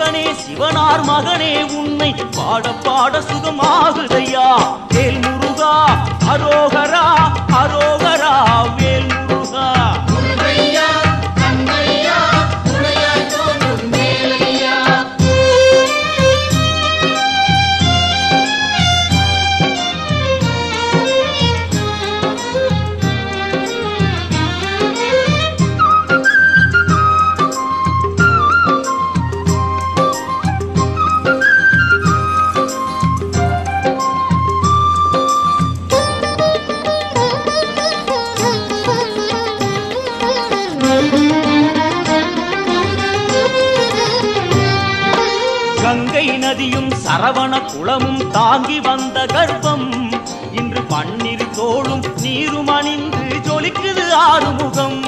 முருகனே சிவனார் மகனே உன்னை பாட பாட சுகமாகுதையா வேல் முருகா அரோகரா அரோகரா வேல் முருகா கங்கை நதியும் சரவண குளமும் தாங்கி வந்த கர்ப்பம் இன்று பன்னிரு தோளும் நீரும் அணிந்து ஜொலிக்குது ஆறுமுகம்